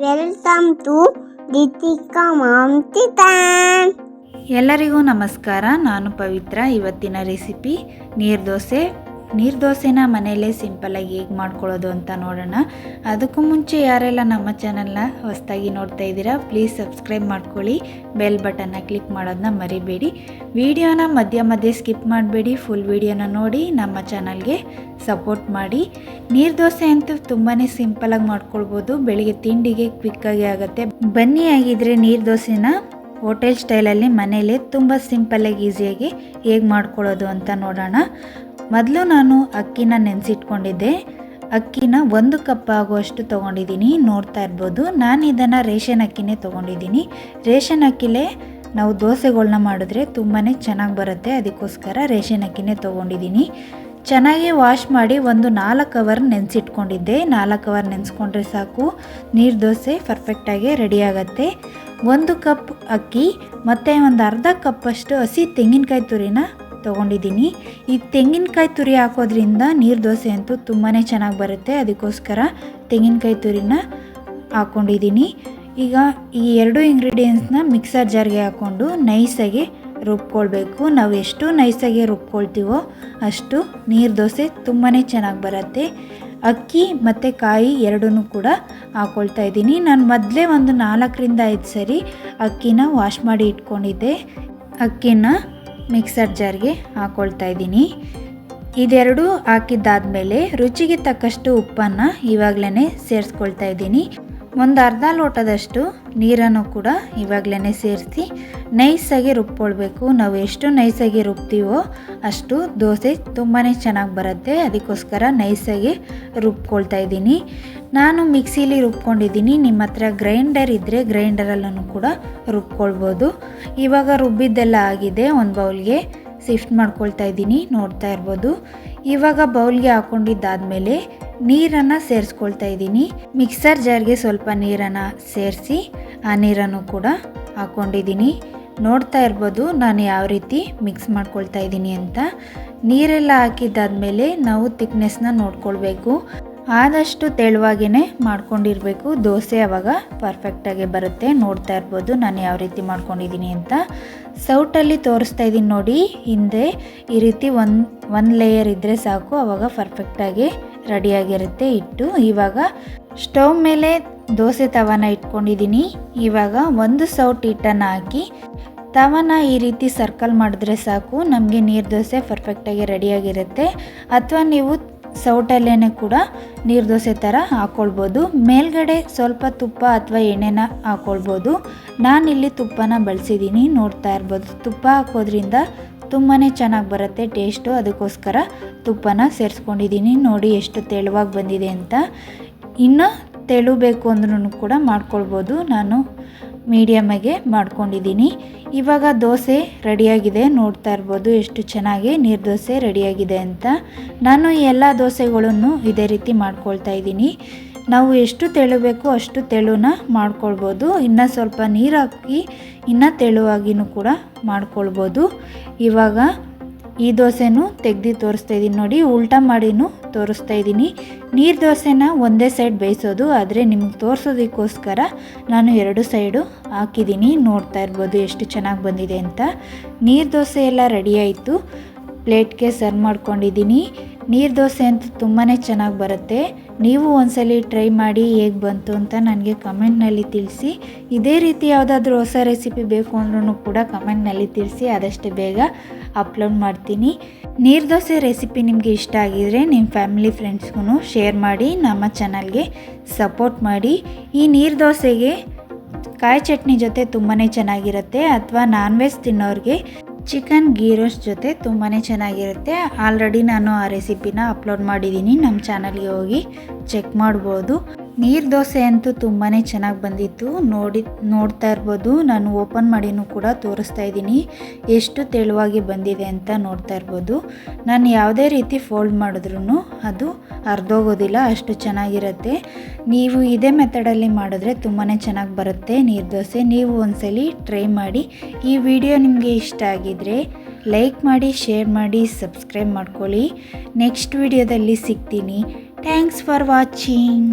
Welcome to Deepika mom kitchen. ಎಲ್ಲರಿಗೂ ನಮಸ್ಕಾರ. ನಾನು ಪವಿತ್ರ. ಇವತ್ತಿನ ರೆಸಿಪಿ ನೀರು ದೋಸೆನ ಮನೆಯಲ್ಲೇ ಸಿಂಪಲ್ಲಾಗಿ ಹೇಗೆ ಮಾಡ್ಕೊಳ್ಳೋದು ಅಂತ ನೋಡೋಣ. ಅದಕ್ಕೂ ಮುಂಚೆ ಯಾರೆಲ್ಲ ನಮ್ಮ ಚಾನಲ್ನ ಹೊಸದಾಗಿ ನೋಡ್ತಾ ಇದ್ದೀರಾ ಪ್ಲೀಸ್ ಸಬ್ಸ್ಕ್ರೈಬ್ ಮಾಡ್ಕೊಳ್ಳಿ, ಬೆಲ್ ಬಟನ್ನ ಕ್ಲಿಕ್ ಮಾಡೋದನ್ನ ಮರಿಬೇಡಿ. ವಿಡಿಯೋನ ಮಧ್ಯೆ ಸ್ಕಿಪ್ ಮಾಡಬೇಡಿ, ಫುಲ್ ವಿಡಿಯೋನ ನೋಡಿ ನಮ್ಮ ಚಾನಲ್ಗೆ ಸಪೋರ್ಟ್ ಮಾಡಿ. ನೀರು ದೋಸೆ ಅಂತೂ ತುಂಬಾ ಸಿಂಪಲಾಗಿ ಮಾಡ್ಕೊಳ್ಬೋದು, ಬೆಳಿಗ್ಗೆ ತಿಂಡಿಗೆ ಕ್ವಿಕ್ಕಾಗಿ ಆಗುತ್ತೆ. ಬನ್ನಿ ಆಗಿದ್ರೆ ನೀರು ದೋಸೆನ ಹೋಟೆಲ್ ಸ್ಟೈಲಲ್ಲಿ ಮನೇಲಿ ತುಂಬ ಸಿಂಪಲ್ಲಾಗಿ ಈಸಿಯಾಗಿ ಹೇಗೆ ಮಾಡ್ಕೊಳ್ಳೋದು ಅಂತ ನೋಡೋಣ. ಮೊದಲು ನಾನು ಅಕ್ಕಿನ ನೆನೆಸಿಟ್ಕೊಂಡಿದ್ದೆ. ಅಕ್ಕಿನ 1 ಕಪ್ ಆಗುವಷ್ಟು ತೊಗೊಂಡಿದ್ದೀನಿ. ನೋಡ್ತಾ ಇರ್ಬೋದು, ನಾನು ಇದನ್ನು ರೇಷನ್ ಅಕ್ಕಿನೇ ತೊಗೊಂಡಿದ್ದೀನಿ. ರೇಷನ್ ಅಕ್ಕಿಲೇ ನಾವು ದೋಸೆಗಳನ್ನ ಮಾಡಿದ್ರೆ ತುಂಬಾ ಚೆನ್ನಾಗಿ ಬರುತ್ತೆ, ಅದಕ್ಕೋಸ್ಕರ ರೇಷನ್ ಅಕ್ಕಿನೇ ತೊಗೊಂಡಿದ್ದೀನಿ. ಚೆನ್ನಾಗಿ ವಾಶ್ ಮಾಡಿ ಒಂದು 4 ಅವರ್ ನೆನೆಸಿಟ್ಕೊಂಡಿದ್ದೆ. 4 ಅವರ್ ನೆನೆಸ್ಕೊಂಡ್ರೆ ಸಾಕು, ನೀರು ದೋಸೆ ಪರ್ಫೆಕ್ಟಾಗಿ ರೆಡಿ ಆಗುತ್ತೆ. 1 ಕಪ್ ಅಕ್ಕಿ ಮತ್ತು ಒಂದು ಅರ್ಧ ಕಪ್ಪಷ್ಟು ಹಸಿ ತೆಂಗಿನಕಾಯಿ ತುರಿನ ತೊಗೊಂಡಿದ್ದೀನಿ. ಈ ತೆಂಗಿನಕಾಯಿ ತುರಿ ಹಾಕೋದ್ರಿಂದ ನೀರು ದೋಸೆ ಅಂತೂ ತುಂಬಾ ಚೆನ್ನಾಗಿ ಬರುತ್ತೆ, ಅದಕ್ಕೋಸ್ಕರ ತೆಂಗಿನಕಾಯಿ ತುರಿನ ಹಾಕ್ಕೊಂಡಿದ್ದೀನಿ. ಈಗ ಈ 2 ಇಂಗ್ರೀಡಿಯೆಂಟ್ಸ್ನ ಮಿಕ್ಸರ್ ಜಾರ್ಗೆ ಹಾಕ್ಕೊಂಡು ನೈಸಾಗಿ ರುಬ್ಕೊಳ್ಬೇಕು. ನಾವು ಎಷ್ಟು ನೈಸಾಗಿ ರುಬ್ಕೊಳ್ತೀವೋ ಅಷ್ಟು ನೀರು ದೋಸೆ ತುಂಬಾ ಚೆನ್ನಾಗಿ ಬರುತ್ತೆ. ಅಕ್ಕಿ ಮತ್ತು ಕಾಯಿ ಎರಡೂ ಕೂಡ ಹಾಕ್ಕೊಳ್ತಾ ಇದ್ದೀನಿ. ನಾನು ಮೊದಲೇ ಒಂದು 4ರಿಂದ 5 ಸರಿ ಅಕ್ಕಿನ ವಾಶ್ ಮಾಡಿ ಇಟ್ಕೊಂಡಿದ್ದೆ. ಅಕ್ಕಿನ ಮಿಕ್ಸರ್ ಜಾರ್ಗೆ ಹಾಕ್ಕೊಳ್ತಾ ಇದ್ದೀನಿ. ಇದೆರಡು ಹಾಕಿದ್ದಾದಮೇಲೆ ರುಚಿಗೆ ತಕ್ಕಷ್ಟು ಉಪ್ಪನ್ನು ಇವಾಗಲೇ ಸೇರಿಸ್ಕೊಳ್ತಾ ಇದ್ದೀನಿ. ಒಂದು ಅರ್ಧ ಲೋಟದಷ್ಟು ನೀರನ್ನು ಕೂಡ ಇವಾಗಲೇ ಸೇರಿಸಿ ನೈಸಾಗಿ ರುಬ್ಕೊಳ್ಬೇಕು. ನಾವು ಎಷ್ಟು ನೈಸಾಗಿ ರುಬ್ತೀವೋ ಅಷ್ಟು ದೋಸೆ ತುಂಬಾ ಚೆನ್ನಾಗಿ ಬರುತ್ತೆ, ಅದಕ್ಕೋಸ್ಕರ ನೈಸಾಗಿ ರುಬ್ಕೊಳ್ತಾ ಇದ್ದೀನಿ. ನಾನು ಮಿಕ್ಸಿಲಿ ರುಬ್ಕೊಂಡಿದ್ದೀನಿ. ನಿಮ್ಮ ಹತ್ರ ಗ್ರೈಂಡರ್ ಇದ್ದರೆ ಗ್ರೈಂಡರಲ್ಲೂ ಕೂಡ ರುಬ್ಕೊಳ್ಬೋದು. ಇವಾಗ ರುಬ್ಬಿದ್ದೆಲ್ಲ ಆಗಿದೆ, ಒಂದು ಬೌಲ್ಗೆ ಶಿಫ್ಟ್ ಮಾಡ್ಕೊಳ್ತಾ ಇದ್ದೀನಿ. ನೋಡ್ತಾ ಇರ್ಬೋದು. ಇವಾಗ ಬೌಲ್ಗೆ ಹಾಕ್ಕೊಂಡಿದ್ದಾದಮೇಲೆ ನೀರನ್ನು ಸೇರಿಸ್ಕೊಳ್ತಾ ಇದ್ದೀನಿ. ಮಿಕ್ಸರ್ ಜಾರ್ಗೆ ಸ್ವಲ್ಪ ನೀರನ್ನು ಸೇರಿಸಿ ಆ ನೀರನ್ನು ಕೂಡ ಹಾಕ್ಕೊಂಡಿದ್ದೀನಿ. ನೋಡ್ತಾ ಇರ್ಬೋದು ನಾನು ಯಾವ ರೀತಿ ಮಿಕ್ಸ್ ಮಾಡ್ಕೊಳ್ತಾ ಇದ್ದೀನಿ ಅಂತ. ನೀರೆಲ್ಲ ಹಾಕಿದ್ದಾದಮೇಲೆ ನಾವು ತಿಕ್ನೆಸ್ನ ನೋಡ್ಕೊಳ್ಬೇಕು. ಆದಷ್ಟು ತೆಳುವಾಗೇ ಮಾಡ್ಕೊಂಡಿರಬೇಕು, ದೋಸೆ ಆವಾಗ ಪರ್ಫೆಕ್ಟಾಗಿ ಬರುತ್ತೆ. ನೋಡ್ತಾ ಇರ್ಬೋದು ನಾನು ಯಾವ ರೀತಿ ಮಾಡ್ಕೊಂಡಿದ್ದೀನಿ ಅಂತ. ಸೌಟಲ್ಲಿ ತೋರಿಸ್ತಾ ಇದ್ದೀನಿ ನೋಡಿ, ಹಿಂದೆ ಈ ರೀತಿ ಒಂದು ಲೇಯರ್ ಇದ್ದರೆ ಸಾಕು, ಆವಾಗ ಪರ್ಫೆಕ್ಟಾಗಿ ರೆಡಿಯಾಗಿರುತ್ತೆ ಹಿಟ್ಟು. ಇವಾಗ ಸ್ಟವ್ ಮೇಲೆ ದೋಸೆ ತವಾನ ಇಟ್ಕೊಂಡಿದ್ದೀನಿ. ಇವಾಗ ಒಂದು ಸೌಟ್ ಹಿಟ್ಟನ್ನು ಹಾಕಿ ತವಾನ ಈ ರೀತಿ ಸರ್ಕಲ್ ಮಾಡಿದ್ರೆ ಸಾಕು, ನಮಗೆ ನೀರು ದೋಸೆ ಪರ್ಫೆಕ್ಟಾಗಿ ರೆಡಿಯಾಗಿರುತ್ತೆ. ಅಥವಾ ನೀವು ಸೌಟಲ್ಲೇ ಕೂಡ ನೀರು ದೋಸೆ ಥರ ಹಾಕ್ಕೊಳ್ಬೋದು. ಮೇಲ್ಗಡೆ ಸ್ವಲ್ಪ ತುಪ್ಪ ಅಥವಾ ಎಣ್ಣೆನ ಹಾಕ್ಕೊಳ್ಬೋದು. ನಾನಿಲ್ಲಿ ತುಪ್ಪನ ಬಳಸಿದ್ದೀನಿ. ನೋಡ್ತಾ ಇರ್ಬೋದು, ತುಪ್ಪ ಹಾಕೋದ್ರಿಂದ ತುಂಬಾ ಚೆನ್ನಾಗಿ ಬರುತ್ತೆ ಟೇಸ್ಟು, ಅದಕ್ಕೋಸ್ಕರ ತುಪ್ಪನ ಸೇರಿಸ್ಕೊಂಡಿದ್ದೀನಿ. ನೋಡಿ ಎಷ್ಟು ತೆಳುವಾಗಿ ಬಂದಿದೆ ಅಂತ. ಇನ್ನು ತೆಳು ಬೇಕು ಅಂದ್ರೂ ಕೂಡ ಮಾಡ್ಕೊಳ್ಬೋದು. ನಾನು ಮೀಡಿಯಮ್ಮಾಗೆ ಮಾಡ್ಕೊಂಡಿದ್ದೀನಿ. ಇವಾಗ ದೋಸೆ ರೆಡಿಯಾಗಿದೆ. ನೋಡ್ತಾ ಇರ್ಬೋದು ಎಷ್ಟು ಚೆನ್ನಾಗಿ ನೀರು ದೋಸೆ ರೆಡಿಯಾಗಿದೆ ಅಂತ. ನಾನು ಎಲ್ಲ ದೋಸೆಗಳನ್ನು ಇದೇ ರೀತಿ ಮಾಡ್ಕೊಳ್ತಾ ಇದ್ದೀನಿ. ನಾವು ಎಷ್ಟು ತೆಳು ಬೇಕೋ ಅಷ್ಟು ತೆಳುನ ಮಾಡ್ಕೊಳ್ಬೋದು. ಇನ್ನು ಸ್ವಲ್ಪ ನೀರು ಹಾಕಿ ಇನ್ನು ತೆಳುವಾಗಿನೂ ಕೂಡ ಮಾಡ್ಕೊಳ್ಬೋದು. ಇವಾಗ ಈ ದೋಸೆನೂ ತೆಗ್ದು ತೋರಿಸ್ತಾ ಇದ್ದೀನಿ ನೋಡಿ, ಉಲ್ಟಾ ಮಾಡಿನೂ ತೋರಿಸ್ತಾ ಇದ್ದೀನಿ. ನೀರು ದೋಸೆನ ಒಂದೇ ಸೈಡ್ ಬೇಯಿಸೋದು, ಆದರೆ ನಿಮಗೆ ತೋರಿಸೋದಕ್ಕೋಸ್ಕರ ನಾನು 2 ಸೈಡು ಹಾಕಿದ್ದೀನಿ. ನೋಡ್ತಾ ಇರ್ಬೋದು ಎಷ್ಟು ಚೆನ್ನಾಗಿ ಬಂದಿದೆ ಅಂತ. ನೀರು ದೋಸೆ ಎಲ್ಲ ರೆಡಿ ಆಯಿತು, ಪ್ಲೇಟ್ಗೆ ಸರ್ವ್ ಮಾಡ್ಕೊಂಡಿದ್ದೀನಿ. ನೀರು ದೋಸೆ ಅಂತೂ ತುಂಬಾ ಚೆನ್ನಾಗಿ ಬರುತ್ತೆ. ನೀವು ಒಂದ್ಸಲಿ ಟ್ರೈ ಮಾಡಿ ಹೇಗೆ ಬಂತು ಅಂತ ನನಗೆ ಕಮೆಂಟ್ನಲ್ಲಿ ತಿಳಿಸಿ. ಇದೇ ರೀತಿ ಯಾವುದಾದ್ರೂ ಹೊಸ ರೆಸಿಪಿ ಬೇಕು ಅಂದ್ರೂ ಕೂಡ ಕಮೆಂಟ್ನಲ್ಲಿ ತಿಳಿಸಿ, ಆದಷ್ಟು ಬೇಗ ಅಪ್ಲೋಡ್ ಮಾಡ್ತೀನಿ. ನೀರು ದೋಸೆ ರೆಸಿಪಿ ನಿಮಗೆ ಇಷ್ಟ ಆಗಿದರೆ ನಿಮ್ಮ ಫ್ಯಾಮಿಲಿ ಫ್ರೆಂಡ್ಸ್ಗೂ ಶೇರ್ ಮಾಡಿ, ನಮ್ಮ ಚಾನಲ್ಗೆ ಸಪೋರ್ಟ್ ಮಾಡಿ. ಈ ನೀರು ದೋಸೆಗೆ ಕಾಯಿ ಚಟ್ನಿ ಜೊತೆ ತುಂಬಾ ಚೆನ್ನಾಗಿರುತ್ತೆ, ಅಥವಾ ನಾನ್ ವೆಜ್ ತಿನ್ನೋರಿಗೆ ಚಿಕನ್ ಗೀ ರೋಸ್ಟ್ ಜೊತೆ ತುಂಬಾ ಚೆನ್ನಾಗಿರುತ್ತೆ. ಆಲ್ರೆಡಿ ನಾನು ಆ ರೆಸಿಪಿನ ಅಪ್ಲೋಡ್ ಮಾಡಿದ್ದೀನಿ, ನಮ್ಮ ಚಾನಲ್ಗೆ ಹೋಗಿ ಚೆಕ್ ಮಾಡ್ಬೋದು. ನೀರು ದೋಸೆ ಅಂತೂ ತುಂಬಾ ಚೆನ್ನಾಗಿ ಬಂದಿತ್ತು. ನೋಡ್ತಾ ಇರ್ಬೋದು, ನಾನು ಓಪನ್ ಮಾಡಿನೂ ಕೂಡ ತೋರಿಸ್ತಾ ಇದ್ದೀನಿ ಎಷ್ಟು ತೆಳುವಾಗಿ ಬಂದಿದೆ ಅಂತ. ನೋಡ್ತಾ ಇರ್ಬೋದು, ನಾನು ಯಾವುದೇ ರೀತಿ ಫೋಲ್ಡ್ ಮಾಡಿದ್ರೂ ಅದು ಅರ್ಧೋಗೋದಿಲ್ಲ, ಅಷ್ಟು ಚೆನ್ನಾಗಿರುತ್ತೆ. ನೀವು ಇದೇ ಮೆಥಡಲ್ಲಿ ಮಾಡಿದ್ರೆ ತುಂಬಾ ಚೆನ್ನಾಗಿ ಬರುತ್ತೆ ನೀರು ದೋಸೆ. ನೀವು ಒಂದ್ಸಲಿ ಟ್ರೈ ಮಾಡಿ. ಈ ವಿಡಿಯೋ ನಿಮಗೆ ಇಷ್ಟ ಆಗಿದ್ರೆ ಲೈಕ್ ಮಾಡಿ, ಶೇರ್ ಮಾಡಿ, ಸಬ್ಸ್ಕ್ರೈಬ್ ಮಾಡ್ಕೊಳ್ಳಿ. ನೆಕ್ಸ್ಟ್ ವಿಡಿಯೋದಲ್ಲಿ ಸಿಗ್ತೀನಿ. Thanks for watching.